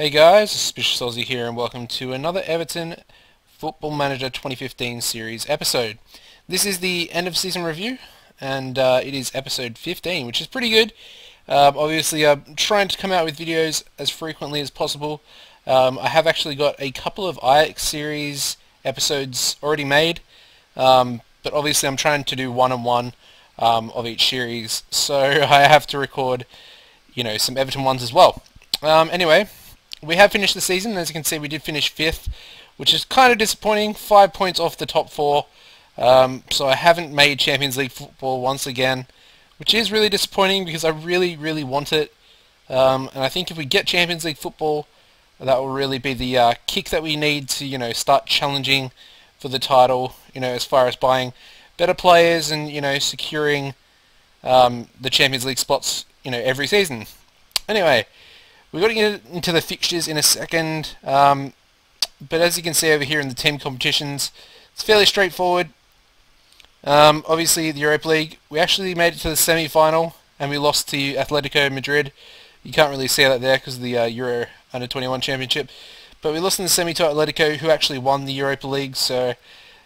Hey guys, AuspiciousAussie here and welcome to another Everton Football Manager 2015 series episode. This is the end of season review and it is episode 15, which is pretty good. Obviously I'm trying to come out with videos as frequently as possible. I have actually got a couple of Ajax series episodes already made, but obviously I'm trying to do one-on-one of each series, so I have to record, some Everton ones as well. Anyway, we have finished the season. As you can see, we did finish 5th, which is kind of disappointing. 5 points off the top 4. So I haven't made Champions League football once again, which is really disappointing because I really, really want it. And I think if we get Champions League football, that will really be the kick that we need to, start challenging for the title, as far as buying better players and, securing the Champions League spots, every season. Anyway, we're going to get into the fixtures in a second, but as you can see over here in the team competitions, it's fairly straightforward. Obviously, the Europa League, we actually made it to the semi-final, and we lost to Atletico Madrid. You can't really see that there because of the Euro Under-21 Championship, but we lost in the semi to Atletico, who actually won the Europa League, so,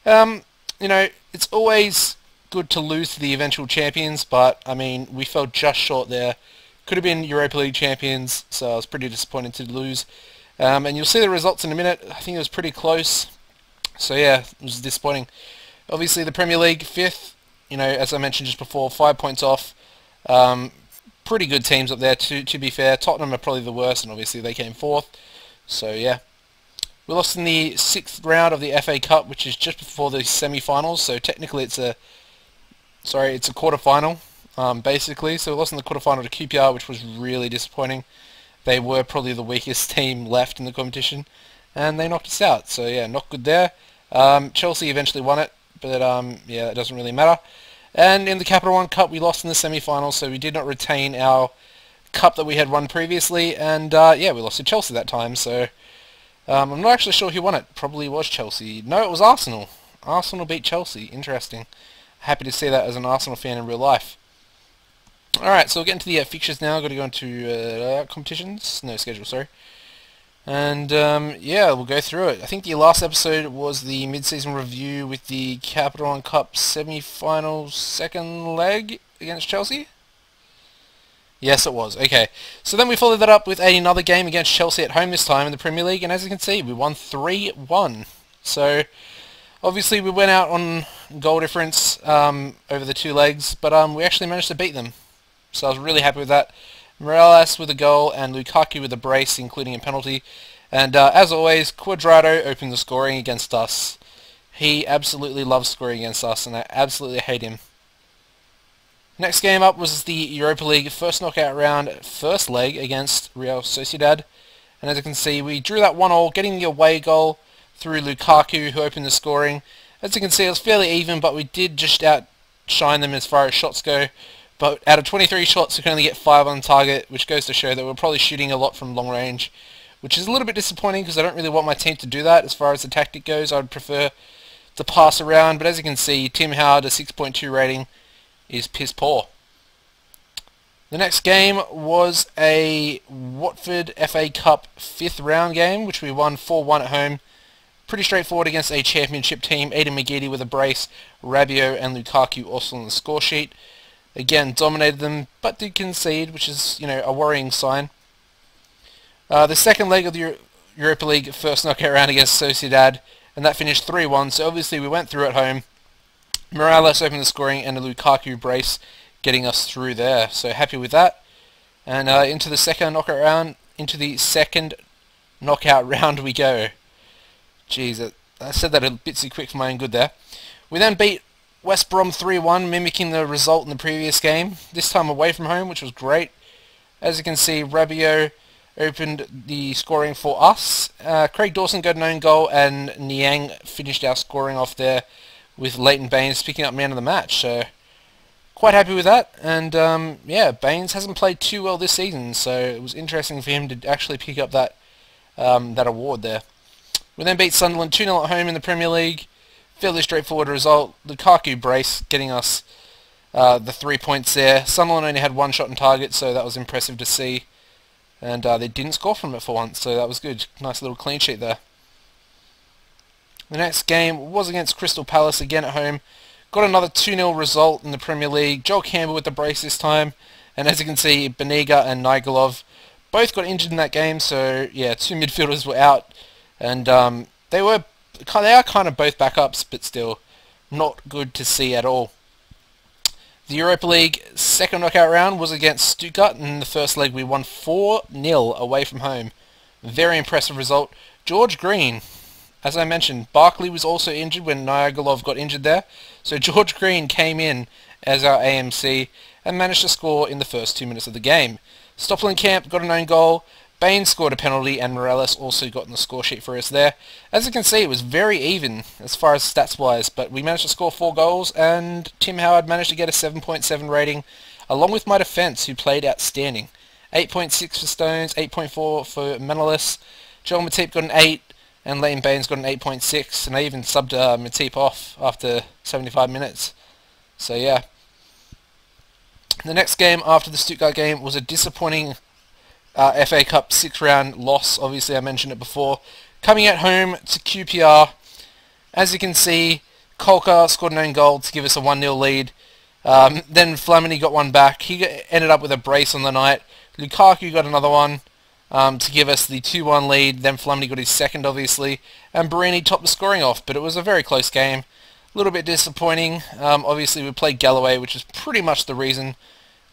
it's always good to lose to the eventual champions, but, I mean, we fell just short there. Could have been Europa League champions, so I was pretty disappointed to lose. And you'll see the results in a minute. I think it was pretty close. So yeah, it was disappointing. Obviously the Premier League, 5th, as I mentioned just before, 5 points off. Pretty good teams up there, to be fair. Tottenham are probably the worst, and obviously they came 4th. So yeah. We lost in the 6th round of the FA Cup, which is just before the semi-finals, so technically it's a quarter-final. Basically, so we lost in the quarterfinal to QPR, which was really disappointing. They were probably the weakest team left in the competition, and they knocked us out. So yeah, not good there. Chelsea eventually won it, but yeah, that doesn't really matter. And in the Capital One Cup, we lost in the semi-finals, so we did not retain our cup that we had won previously, and yeah, we lost to Chelsea that time. So I'm not actually sure who won it. Probably was Chelsea. No, it was Arsenal. Arsenal beat Chelsea. Interesting. Happy to see that as an Arsenal fan in real life. Alright, so we'll get into the fixtures now. Got to go into competitions. No, schedule, sorry. And, yeah, we'll go through it. I think the last episode was the mid-season review with the Capital One Cup semi-final second leg against Chelsea. Yes, it was. Okay. So then we followed that up with another game against Chelsea at home this time in the Premier League. And as you can see, we won 3-1. So, obviously, we went out on goal difference over the 2 legs. But we actually managed to beat them. So I was really happy with that. Morales with a goal and Lukaku with a brace, including a penalty. And as always, Cuadrado opened the scoring against us. He absolutely loves scoring against us, and I absolutely hate him. Next game up was the Europa League first knockout round, first leg against Real Sociedad. And as you can see, we drew that 1-1, getting the away goal through Lukaku, who opened the scoring. As you can see, it was fairly even, but we did just outshine them as far as shots go. But out of 23 shots, we can only get 5 on target, which goes to show that we're probably shooting a lot from long range, which is a little bit disappointing because I don't really want my team to do that. As far as the tactic goes, I'd prefer to pass around. But as you can see, Tim Howard, a 6.2 rating, is piss poor. The next game was a Watford FA Cup 5th round game, which we won 4-1 at home. Pretty straightforward against a championship team. Aiden McGeady with a brace, Rabiot and Lukaku also on the score sheet. Again, dominated them, but did concede, which is, a worrying sign. The second leg of the Europa League first knockout round against Sociedad, and that finished 3-1, so obviously we went through at home. Morales opened the scoring, and a Lukaku brace getting us through there, so happy with that. And into the second knockout round we go. Jeez, I said that a bit too quick for my own good there. We then beat West Brom 3-1, mimicking the result in the previous game, this time away from home, which was great. As you can see, Rabiot opened the scoring for us. Craig Dawson got an own goal, and Niang finished our scoring off there with Leighton Baines picking up man of the match. So, quite happy with that. And, yeah, Baines hasn't played too well this season, so it was interesting for him to actually pick up that award there. We then beat Sunderland 2-0 at home in the Premier League. Fairly straightforward result. Lukaku brace getting us the 3 points there. Sunderland only had 1 shot on target, so that was impressive to see. and they didn't score from it for once, so that was good. Nice little clean sheet there. The next game was against Crystal Palace, again at home. Got another 2-0 result in the Premier League. Joel Campbell with the brace this time, and as you can see, Beniga and Nigelov both got injured in that game, so yeah, 2 midfielders were out, and they are kind of both backups, but still not good to see at all. The Europa League second knockout round was against Stuttgart, and in the first leg we won 4-0 away from home. Very impressive result. George Green, as I mentioned, Barkley was also injured when Nigelov got injured there, so George Green came in as our AMC and managed to score in the first 2 minutes of the game. Stoppelkamp got an own goal, Bain scored a penalty, and Morales also got in the score sheet for us there. As you can see, it was very even as far as stats-wise, but we managed to score 4 goals, and Tim Howard managed to get a 7.7 rating, along with my defence, who played outstanding. 8.6 for Stones, 8.4 for Manolis, Joel Matip got an 8, and Leighton Baines got an 8.6, and I even subbed Matip off after 75 minutes. So yeah. The next game after the Stuttgart game was a disappointing FA Cup 6th round loss. Obviously, I mentioned it before. Coming at home to QPR, as you can see, Kolka scored an own goal to give us a 1-0 lead. Then Flamini got one back. He ended up with a brace on the night. Lukaku got another one to give us the 2-1 lead. Then Flamini got his second, obviously, and Barini topped the scoring off. But it was a very close game. A little bit disappointing. Obviously, we played Galloway, which is pretty much the reason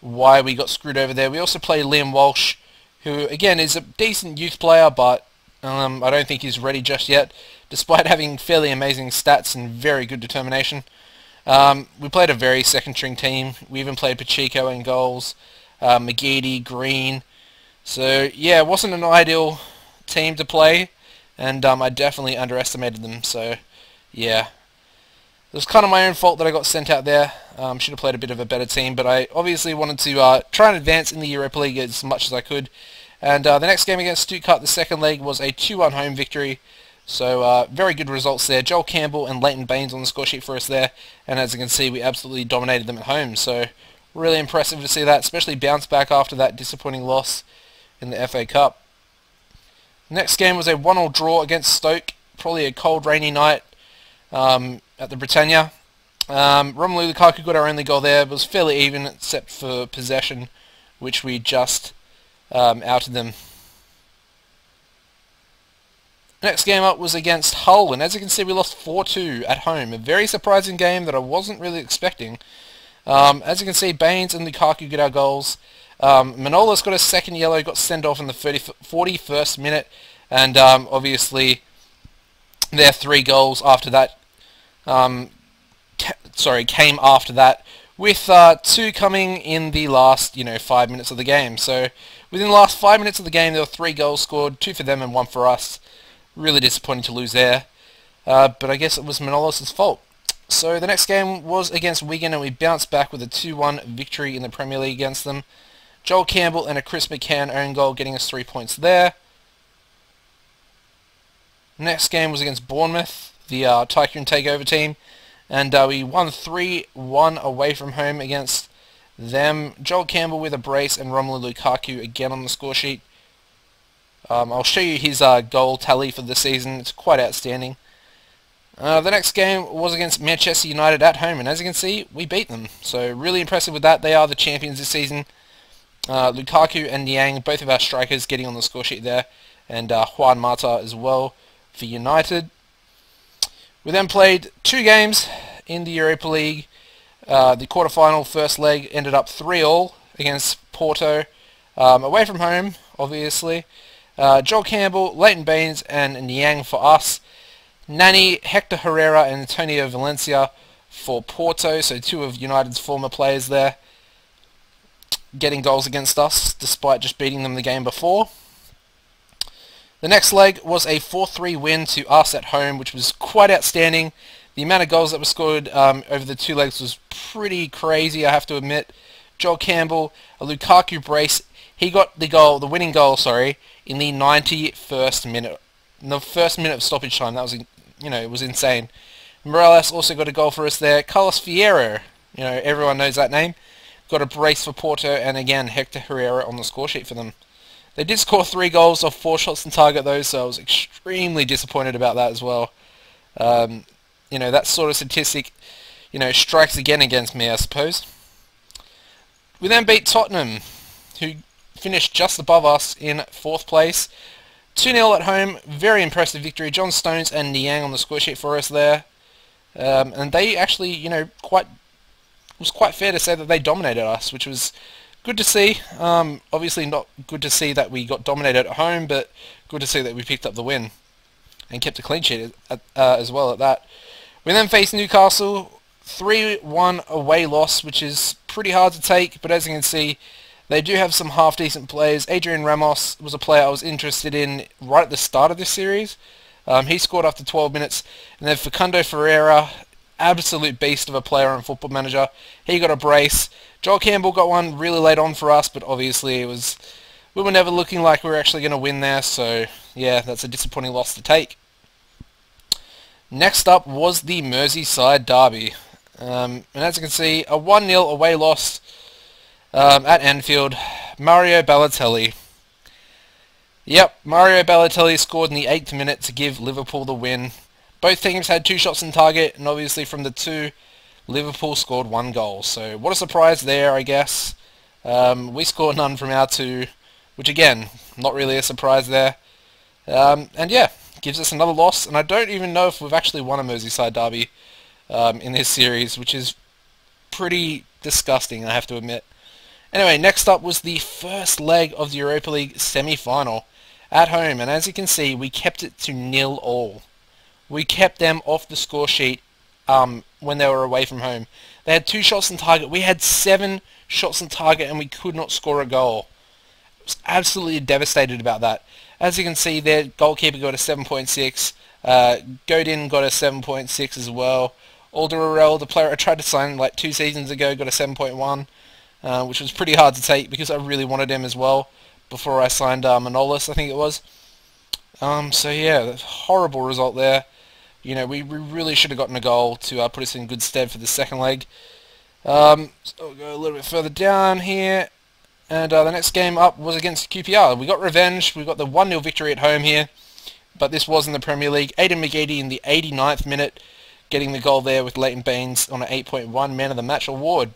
why we got screwed over there. We also played Liam Walsh, who, again, is a decent youth player, but I don't think he's ready just yet, despite having fairly amazing stats and very good determination. We played a very second-string team. We even played Pacheco in goals, McGeady, Green. So, yeah, it wasn't an ideal team to play, and I definitely underestimated them. So, yeah. It was kind of my own fault that I got sent out there. Should have played a bit of a better team, but I obviously wanted to try and advance in the Europa League as much as I could. And the next game against Stuttgart, the second leg, was a 2-1 home victory. So very good results there. Joel Campbell and Leighton Baines on the score sheet for us there. And as you can see, we absolutely dominated them at home. So really impressive to see that, especially bounce back after that disappointing loss in the FA Cup. Next game was a 1-1 draw against Stoke. Probably a cold, rainy night at the Britannia. Romelu Lukaku got our only goal there. It was fairly even except for possession, which we just outed them. Next game up was against Hull, and as you can see, we lost 4-2 at home. A very surprising game that I wasn't really expecting. As you can see, Baines and Lukaku get our goals. Manolas got a second yellow, got sent off in the 41st minute, and obviously their 3 goals after that came after that, with 2 coming in the last 5 minutes of the game. So within the last 5 minutes of the game, there were 3 goals scored, 2 for them and 1 for us. Really disappointing to lose there, but I guess it was Manolis' fault. So the next game was against Wigan, and we bounced back with a 2-1 victory in the Premier League against them. Joel Campbell and a Chris McCann own goal, getting us 3 points there. Next game was against Bournemouth, the Tycoon Takeover team, and we won 3-1 away from home against them. Joel Campbell with a brace and Romelu Lukaku again on the score sheet. I'll show you his goal tally for the season. It's quite outstanding. The next game was against Manchester United at home, and as you can see, we beat them. So really impressive with that. They are the champions this season. Lukaku and Niang, both of our strikers, getting on the score sheet there, and Juan Mata as well for United. We then played 2 games in the Europa League. The quarterfinal first leg ended up 3-3 against Porto, away from home, obviously. Joel Campbell, Leighton Baines and Niang for us. Nani, Hector Herrera and Antonio Valencia for Porto, so 2 of United's former players there, getting goals against us despite just beating them the game before. The next leg was a 4-3 win to us at home, which was quite outstanding. The amount of goals that were scored over the 2 legs was pretty crazy, I have to admit. Joel Campbell, a Lukaku brace. He got the winning goal, in the 91st minute. In the first minute of stoppage time. That was, it was insane. Morales also got a goal for us there. Carlos Fierro, everyone knows that name, got a brace for Porto, and again, Hector Herrera on the score sheet for them. They did score 3 goals off 4 shots on target though, so I was extremely disappointed about that as well. You know, that sort of statistic, you know, strikes again against me, I suppose. We then beat Tottenham, who finished just above us in 4th place. 2-0 at home, very impressive victory. John Stones and Niang on the score sheet for us there. And they actually, you know, was quite fair to say that they dominated us, which was good to see. Obviously not good to see that we got dominated at home, but good to see that we picked up the win and kept a clean sheet as well at that. We then faced Newcastle, 3-1 away loss, which is pretty hard to take, but as you can see, they do have some half-decent players. Adrian Ramos was a player I was interested in right at the start of this series. He scored after 12 minutes. And then Facundo Ferreira, absolute beast of a player on Football Manager. He got a brace. Joel Campbell got one really late on for us, but obviously we were never looking like we were actually going to win there. So, yeah, that's a disappointing loss to take. Next up was the Merseyside derby. And as you can see, a 1-0 away loss at Anfield. Mario Balotelli. Yep, Mario Balotelli scored in the 8th minute to give Liverpool the win. Both teams had 2 shots on target, and obviously from the 2, Liverpool scored 1 goal. So what a surprise there, I guess. We scored none from our 2, which again, not really a surprise there. And yeah, gives us another loss, and I don't even know if we've actually won a Merseyside derby in this series, which is pretty disgusting, I have to admit. Anyway, next up was the first leg of the Europa League semi-final at home, and as you can see, we kept it to 0-0. We kept them off the score sheet when they were away from home. They had 2 shots on target. We had 7 shots on target, and we could not score a goal. I was absolutely devastated about that. As you can see, their goalkeeper got a 7.6. Godin got a 7.6 as well. Alderweireld, the player I tried to sign like 2 seasons ago, got a 7.1. Which was pretty hard to take because I really wanted him as well before I signed Manolis, I think it was. So yeah, horrible result there. You know, we really should have gotten a goal to put us in good stead for the second leg. So we'll go a little bit further down here. And the next game up was against QPR. We got revenge. We got the 1-0 victory at home here. But this was in the Premier League. Aidan McGeady in the 89th minute, getting the goal there with Leighton Baines on an 8.1 Man of the Match award.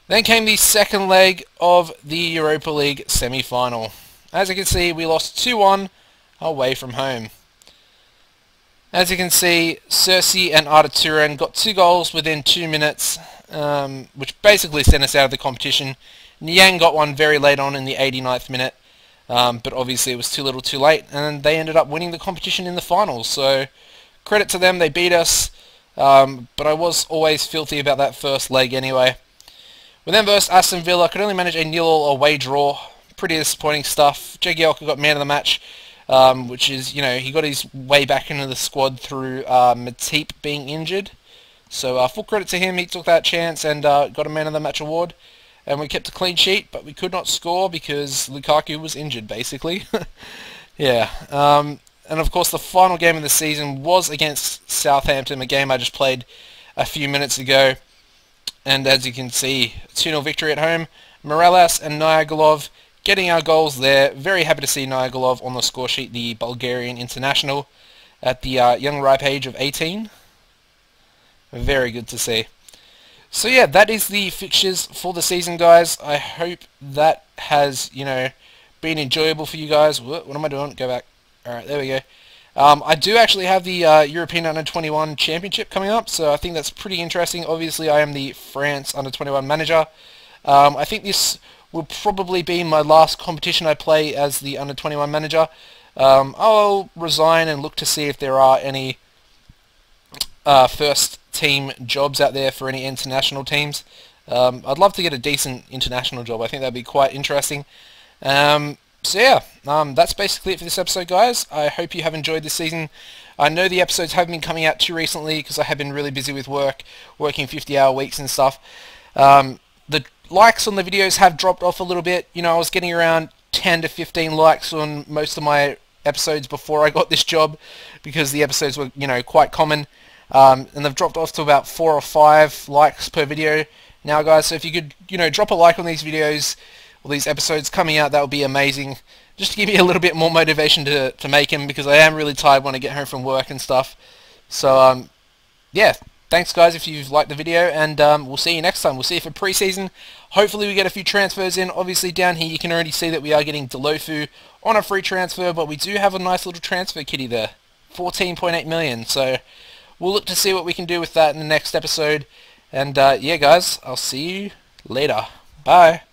Then came the second leg of the Europa League semi-final. As you can see, we lost 2-1 away from home. As you can see, Cersei and Arda Turan got 2 goals within 2 minutes, which basically sent us out of the competition. Niang got one very late on in the 89th minute, but obviously it was too little too late, and they ended up winning the competition in the finals. So credit to them, they beat us, but I was always filthy about that first leg anyway. We then versed Aston Villa, could only manage a 0-0 away draw. Pretty disappointing stuff. Jagielka got man of the match, which is, you know, he got his way back into the squad through Matip being injured. So full credit to him, he took that chance and got a man of the match award. And we kept a clean sheet, but we could not score because Lukaku was injured, basically. Yeah. And of course the final game of the season was against Southampton, a game I just played a few minutes ago. And as you can see, 2-0 victory at home. Morales and Niagolov getting our goals there. Very happy to see Niagolov on the score sheet, the Bulgarian international, at the young ripe age of 18. Very good to see. So yeah, that is the fixtures for the season, guys. I hope that has, you know, been enjoyable for you guys. What am I doing? Go back. Alright, there we go. I do actually have the European Under-21 Championship coming up, so I think that's pretty interesting. Obviously, I am the France Under-21 manager. I think this will probably be my last competition I play as the Under-21 manager. I'll resign and look to see if there are any first team jobs out there for any international teams. I'd love to get a decent international job. I think that'd be quite interesting. So yeah, that's basically it for this episode, guys. I hope you have enjoyed this season. I know the episodes haven't been coming out too recently because I have been really busy with work, working 50-hour weeks and stuff. The likes on the videos have dropped off a little bit. You know, I was getting around 10 to 15 likes on most of my episodes before I got this job because the episodes were, you know, quite common. And they've dropped off to about 4 or 5 likes per video now, guys. So if you could, you know, drop a like on these videos, all these episodes coming out, that would be amazing. Just to give me a little bit more motivation to make them, because I am really tired when I get home from work and stuff. So, yeah, thanks guys if you've liked the video, and we'll see you next time. We'll see you for pre-season. Hopefully we get a few transfers in. Obviously down here you can already see that we are getting Delofu on a free transfer, but we do have a nice little transfer kitty there. 14.8 million, so we'll look to see what we can do with that in the next episode. And yeah guys, I'll see you later. Bye.